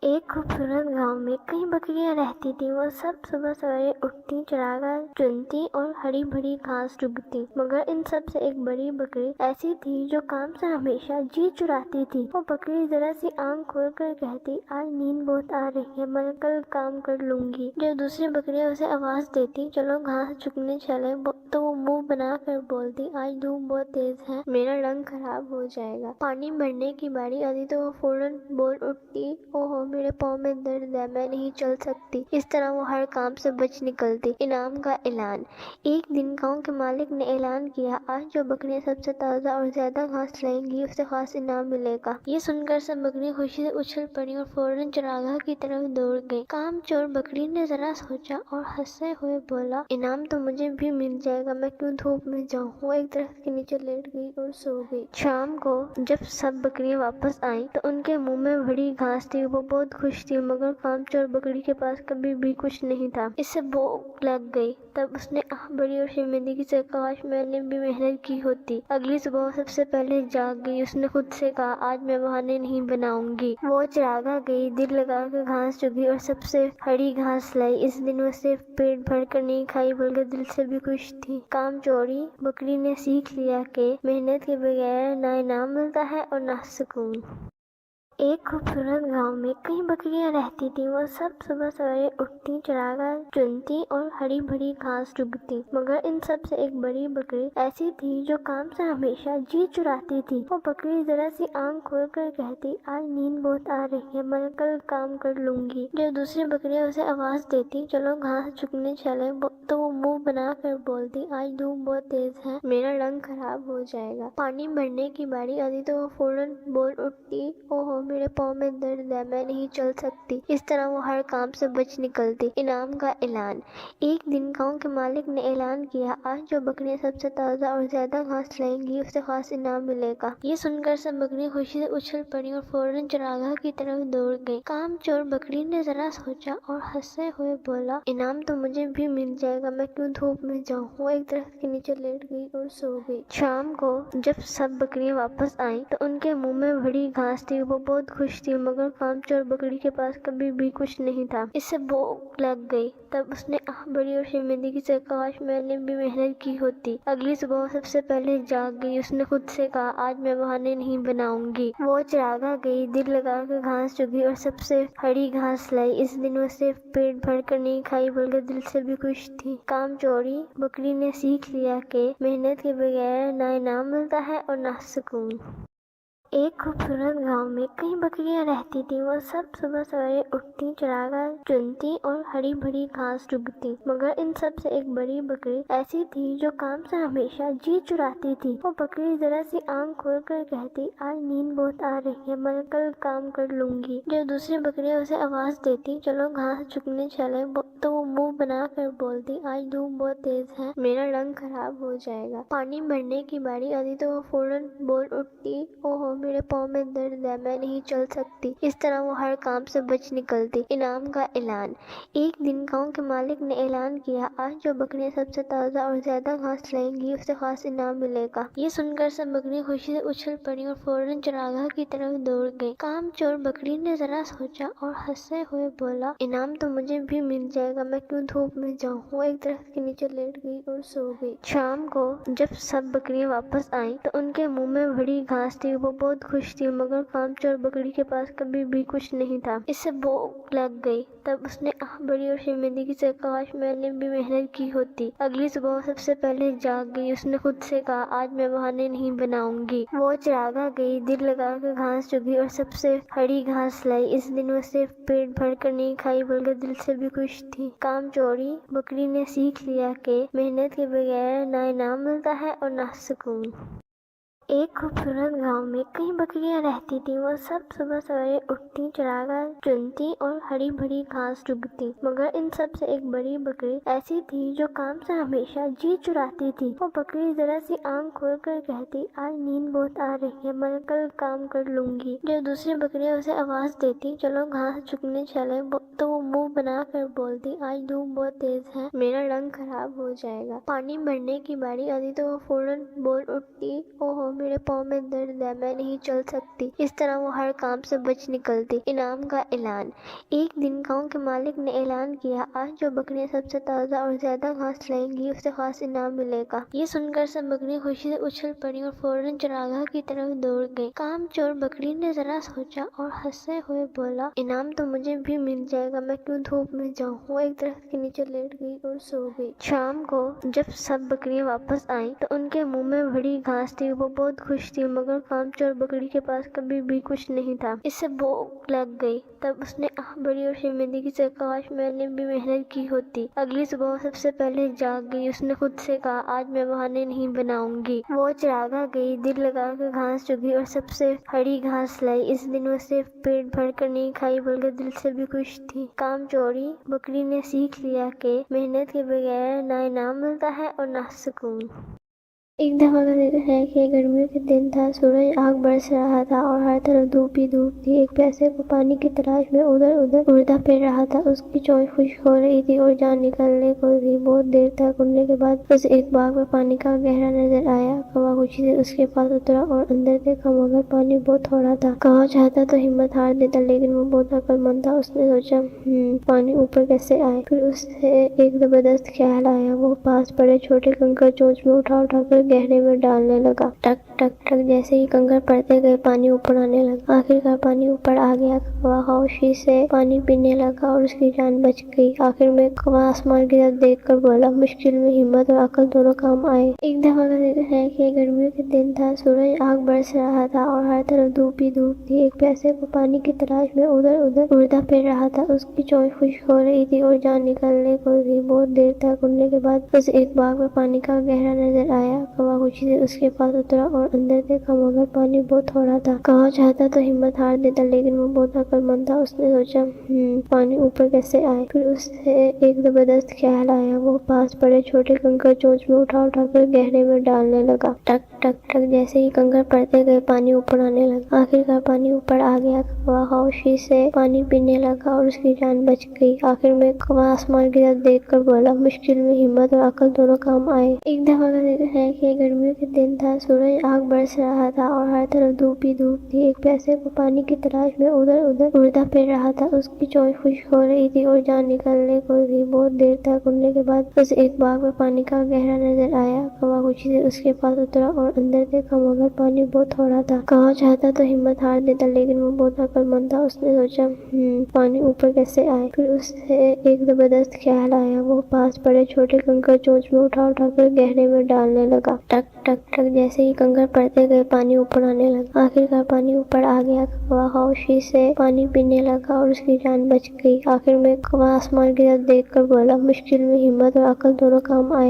ایک خوبصورت گاؤں میں کئی بکریاں رہتی تھیں۔ وہ سب صبح سویرے اٹھتی، چراگاہ چنتی اور ہری بھری گھاس چگتی، مگر ان سب سے ایک بڑی بکری ایسی تھی جو کام سے ہمیشہ جی چراتی تھی۔ وہ بکری ذرا سی آنکھ کھول کر کہتی، آج نیند بہت آ رہی ہے، میں کل کام کر لوں گی۔ جب دوسری بکریاں اسے آواز دیتی، چلو گھاس چگنے چلیں، تو وہ منہ بنا کر بولتی، آج دھوپ بہت تیز ہے، میرا رنگ خراب ہو جائے گا۔ پانی بھرنے کی باری آتی تو وہ فوراً بول اٹھتی، اوہو میرے پاؤں میں درد ہے، میں نہیں چل سکتی۔ اس طرح وہ ہر کام سے بچ نکلتی۔ انعام کا اعلان۔ ایک دن گاؤں کے مالک نے اعلان کیا، آج جو بکریاں سب سے تازہ اور زیادہ گھاس لائیں گی اسے خاص انعام ملے گا۔ یہ سن کر سب بکریاں خوشی سے اچھل پڑیں اور فوراً چراگاہ کی طرف دوڑ گئیں۔ کام چور بکری نے ذرا سوچا اور ہنستے ہوئے بولا، انعام تو مجھے بھی مل جائے گا، میں کیوں دھوپ میں جاؤں۔ وہ ایک درخت کے نیچے لیٹ گئی اور سو گئی۔ شام کو جب سب بکریاں واپس آئیں تو ان کے منہ میں بڑی گھاس تھی۔ وہ بہت خوش تھی، مگر کام چور بکری کے پاس کبھی بھی کچھ نہیں تھا۔ اسے بھوک لگ گئی، تب اس نے آہ بھری اور شرمندگی سے، کاش میں نے بھی محنت کی ہوتی۔ اگلی صبح وہ سب سے پہلے جاگ گئی۔ اس نے خود سے کہا، آج میں بہانے نہیں بناؤں گی۔ وہ چراگاہ گئی، دل لگا کر گھاس چگی اور سب سے ہری گھاس لائی۔ اس دن وہ صرف پیٹ بھر کر نہیں کھائی بلکہ دل سے بھی خوش تھی۔ کام چوری بکری نے سیکھ لیا کہ محنت کے بغیر نہ انعام ملتا ہے اور نہ سکون۔ ایک خوبصورت گاؤں میں کئی بکریاں رہتی تھیں۔ وہ سب صبح سویرے اٹھتی، چراگاہ چنتی اور ہری بھری گھاس چگتی، مگر ان سب سے ایک بڑی بکری ایسی تھی جو کام سے ہمیشہ جی چراتی تھی۔ وہ بکری ذرا سی آنکھ کھول کر کہتی، آج نیند بہت آ رہی ہے، میں کل کام کر لوں گی۔ جب دوسری بکریاں اسے آواز دیتی، چلو گھاس چگنے چلیں، تو وہ منہ بنا کر بولتی، آج دھوپ بہت تیز ہے، میرا رنگ خراب ہو جائے گا۔ پانی بھرنے کی باری آتی تو وہ فوراً بول اٹھتی، اوہو میرے پاؤں میں درد ہے، میں نہیں چل سکتی۔ اس طرح وہ ہر کام سے بچ نکلتی۔ انعام کا اعلان۔ ایک دن گاؤں کے مالک نے اعلان کیا، آج جو بکریاں سب سے تازہ اور زیادہ گھاس لائیں گی اسے خاص انعام ملے گا۔ یہ سن کر سب بکریاں خوشی سے اچھل پڑیں اور فوراً چراگاہ کی طرف دوڑ گئیں۔ کام چور بکری نے ذرا سوچا اور ہنستے ہوئے بولا، انعام تو مجھے بھی مل جائے گا، میں کیوں دھوپ میں جاؤں۔ وہ ایک درخت کے نیچے لیٹ گئی اور سو گئی۔ شام کو جب سب بکریاں واپس آئیں تو ان کے منہ میں بڑی گھاس تھی۔ وہ بہت خوش تھی، مگر کام چور بکری کے پاس کبھی بھی کچھ نہیں تھا۔ اسے بھوک لگ گئی، تب اس نے آہ بھری اور شرمندگی سے، کاش میں نے بھی محنت کی ہوتی۔ اگلی صبح وہ سب سے پہلے جاگ گئی۔ اس نے خود سے کہا، آج میں بہانے نہیں بناؤں گی۔ وہ چراگاہ گئی، دل لگا کر گھاس چگی اور سب سے ہری گھاس لائی۔ اس دن وہ صرف پیٹ بھر کر نہیں کھائی بلکہ دل سے بھی خوش تھی۔ کام چوری بکری نے سیکھ لیا کہ محنت کے بغیر نہ انعام ملتا ہے اور نہ سکون۔ ایک خوبصورت گاؤں میں کئی بکریاں رہتی تھیں۔ وہ سب صبح سویرے اٹھتی، چراگاہ چنتی اور ہری بھری گھاس چگتی، مگر ان سب سے ایک بڑی بکری ایسی تھی جو کام سے ہمیشہ جی چراتی تھی۔ وہ بکری ذرا سی آنکھ کھول کر کہتی، آج نیند بہت آ رہی ہے، میں کل کام کر لوں گی۔ جب دوسری بکریاں اسے آواز دیتی، چلو گھاس چگنے چلیں، تو وہ منہ بنا کر بولتی، آج دھوپ بہت تیز ہے، میرا رنگ خراب ہو جائے گا۔ پانی بھرنے کی باری آتی تو وہ فوراً بول اٹھتی، اوہو میرے پاؤں میں درد ہے، میں نہیں چل سکتی۔ اس طرح وہ ہر کام سے بچ نکلتی۔ انعام کا اعلان۔ ایک دن گاؤں کے مالک نے اعلان کیا، آج جو بکریاں سب سے تازہ اور زیادہ گھاس لائیں گی اسے خاص انعام ملے گا۔ یہ سن کر سب بکریاں خوشی سے اچھل پڑیں اور فوراً چراگاہ کی طرف دوڑ گئیں۔ کام چور بکری نے ذرا سوچا اور ہنستے ہوئے بولا، انعام تو مجھے بھی مل جائے گا، میں کیوں دھوپ میں جاؤں۔ وہ ایک درخت کے نیچے لیٹ گئی اور سو گئی۔ شام کو جب سب بکریاں واپس آئیں تو ان کے منہ میں بڑی گھاس تھی۔ وہ بہت خوش تھی، مگر کام چور بکری کے پاس کبھی بھی کچھ نہیں تھا۔ اسے بھوک لگ گئی، تب اس نے آہ بھری اور شرمندگی سے، کاش میں نے بھی محنت کی ہوتی۔ اگلی صبح وہ سب سے پہلے جاگ گئی۔ اس نے خود سے کہا، آج میں بہانے نہیں بناؤں گی۔ وہ چراگاہ گئی، دل لگا کر گھاس چگی اور سب سے ہری گھاس لائی۔ اس دن وہ صرف پیٹ بھر کر نہیں کھائی بلکہ دل سے بھی خوش تھی۔ کام چوری بکری نے سیکھ لیا کہ محنت کے بغیر نہ انعام ملتا ہے اور نہ سکون۔ ایک خوبصورت گاؤں میں کئی بکریاں رہتی تھیں۔ وہ سب صبح سویرے اٹھتی، چراگاہ چنتی اور ہری بھری گھاس چگتی، مگر ان سب سے ایک بڑی بکری ایسی تھی جو کام سے ہمیشہ جی چراتی تھی۔ وہ بکری ذرا سی آنکھ کھول کر کہتی، آج نیند بہت آ رہی ہے، میں کل کام کر لوں گی۔ جب دوسری بکریاں اسے آواز دیتی، چلو گھاس چگنے چلیں، تو وہ منہ بنا کر بولتی، آج دھوپ بہت تیز ہے، میرا رنگ خراب ہو جائے گا۔ پانی بھرنے کی باری آتی تو وہ فوراً بول اٹھتی، اوہو میرے پاؤں میں درد ہے، میں نہیں چل سکتی۔ اس طرح وہ ہر کام سے بچ نکلتی۔ انعام کا اعلان۔ ایک دن گاؤں کے مالک نے اعلان کیا، آج جو بکریاں سب سے تازہ اور زیادہ گھاس لائیں گی اسے خاص انعام ملے گا۔ یہ سن کر سب بکریاں خوشی سے اچھل پڑی اور فوراً چراگاہ کی طرف دوڑ گئی۔ کام چور بکری نے ذرا سوچا اور ہنستے ہوئے بولا، انعام تو مجھے بھی مل جائے گا، میں کیوں دھوپ میں جاؤں۔ وہ ایک درخت کے نیچے لیٹ گئی اور سو گئی۔ شام کو جب سب بکریاں واپس آئیں تو ان کے منہ میں بڑی گھاس تھی۔ وہ بہت خوش تھی، مگر کام چور بکری کے پاس کبھی بھی کچھ نہیں تھا۔ اسے بھوک لگ گئی۔ تب اس نے آہ بھری اور شرمندگی سے، کاش میں نے بھی محنت کی ہوتی۔ اگلی صبح وہ سب سے پہلے جاگ گئی۔ اس نے خود سے کہا، آج میں بہانے نہیں بناؤں گی۔ وہ چراگاہ گئی، دل لگا کر گھاس چگی اور سب سے ہری گھاس لائی۔ اس دن وہ صرف پیٹ بھر کر نہیں کھائی بلکہ دل سے بھی خوش تھی۔ کام چوری بکری نے سیکھ لیا کہ محنت کے بغیر نہ انعام ملتا ہے اور نہ سکون۔ ایک دفعہ کا ذکر ہے کہ گرمیوں کے دن تھا، سورج آگ برس رہا تھا اور ہر طرف دھوپ ہی دھوپ تھی۔ ایک پیاسے کو پانی کی تلاش میں ادھر ادھر اڑتا پھر رہا تھا۔ اس کی چونچ خشک ہو رہی تھی اور جان نکلنے کو تھی۔ بہت دیر تک اڑنے کے بعد اسے ایک باغ میں پانی کا گہرا نظر آیا۔ کوا خوشی سے اس کے پاس اترا اور اندر دیکھا، مگر پانی بہت تھوڑا تھا۔ کوا چاہتا تو ہمت ہار دیتا، لیکن وہ بہت عقل مند تھا۔ اس نے سوچا، پانی اوپر کیسے آئے؟ پھر اسے ایک زبردست خیال آیا۔ وہ پاس پڑے چھوٹے کنکر چونچ میں اٹھا اٹھا کر گہرے میں ڈالنے لگا۔ ٹک ٹک ٹک جیسے ہی کنکر پڑتے گئے پانی اوپر آنے لگا۔ آخرکار پانی اوپر آ گیا۔ کوا خاموشی سے پانی پینے لگا اور اس کی جان بچ گئی۔ آخر میں کوا آسمان کی طرف دیکھ کر بولا، مشکل میں ہمت اور عقل دونوں کام آئے۔ ایک دفعہ کا ذکر ہے کہ گرمیوں کے دن تھا، سورج آگ برس رہا تھا اور ہر طرف دھوپ ہی دھوپ تھی۔ ایک پیاسے کو پانی کی تلاش میں ادھر ادھر اڑتا پھر رہا تھا۔ اس کی چونچ خشک ہو رہی تھی اور جان نکلنے کو تھی۔ بہت دیر تک اڑنے کے بعد اسے ایک باغ میں پانی کا گہرا نظر آیا۔ کوا خوشی سے اس کے پاس اترا اور اندر دیکھا، مگر پانی بہت تھوڑا تھا۔ کوا چاہتا تو ہمت ہار دیتا، لیکن وہ بہت عقل مند تھا۔ اس نے سوچا، پانی اوپر کیسے آئے؟ پھر اسے ایک زبردست خیال آیا۔ وہ پاس پڑے چھوٹے کنکر چونچ میں اٹھا اٹھا کر گہرے میں ڈالنے لگا۔ ٹک ٹک ٹک جیسے ہی کنکر پڑتے گئے پانی اوپر آنے لگا۔ آخرکار پانی اوپر آ گیا۔ کوا خاموشی سے پانی پینے لگا اور اس کی جان بچ گئی۔ آخر میں کوا آسمان کی طرف دیکھ کر بولا، مشکل میں ہمت اور عقل دونوں کام آئے۔ ایک دفعہ کا ذکر ہے کہ گرمیوں کے دن تھا، سورج آگ برس رہا تھا اور ہر طرف دھوپ ہی دھوپ تھی۔ ایک پیاسے کو پانی کی تلاش میں ادھر ادھر اڑتا پھر رہا تھا۔ اس کی چونچ خشک ہو رہی تھی اور جان نکلنے کو تھی۔ بہت دیر تک اڑنے کے بعد اسے ایک باغ میں پانی کا گہرا نظر آیا۔ کوا خوشی سے اس کے پاس اترا اور اندر دیکھا، مگر پانی بہت تھوڑا تھا۔ کوا چاہتا تو ہمت ہار دیتا، لیکن وہ بہت عقل مند تھا۔ اس نے سوچا، پانی اوپر کیسے آئے؟ پھر اسے ایک زبردست خیال آیا۔ وہ پاس پڑے چھوٹے کنکر چونچ میں اٹھا اٹھا کر گہرے میں ڈالنے لگا۔ ٹک ٹک ٹک جیسے ہی کنکر پڑتے گئے پانی اوپر آنے لگا۔ آخرکار پانی اوپر آ گیا۔ کوا خاموشی سے پانی پینے لگا اور اس کی جان بچ گئی۔ آخر میں کوا آسمان کی طرف دیکھ کر بولا، مشکل میں ہمت اور عقل دونوں کام آئے۔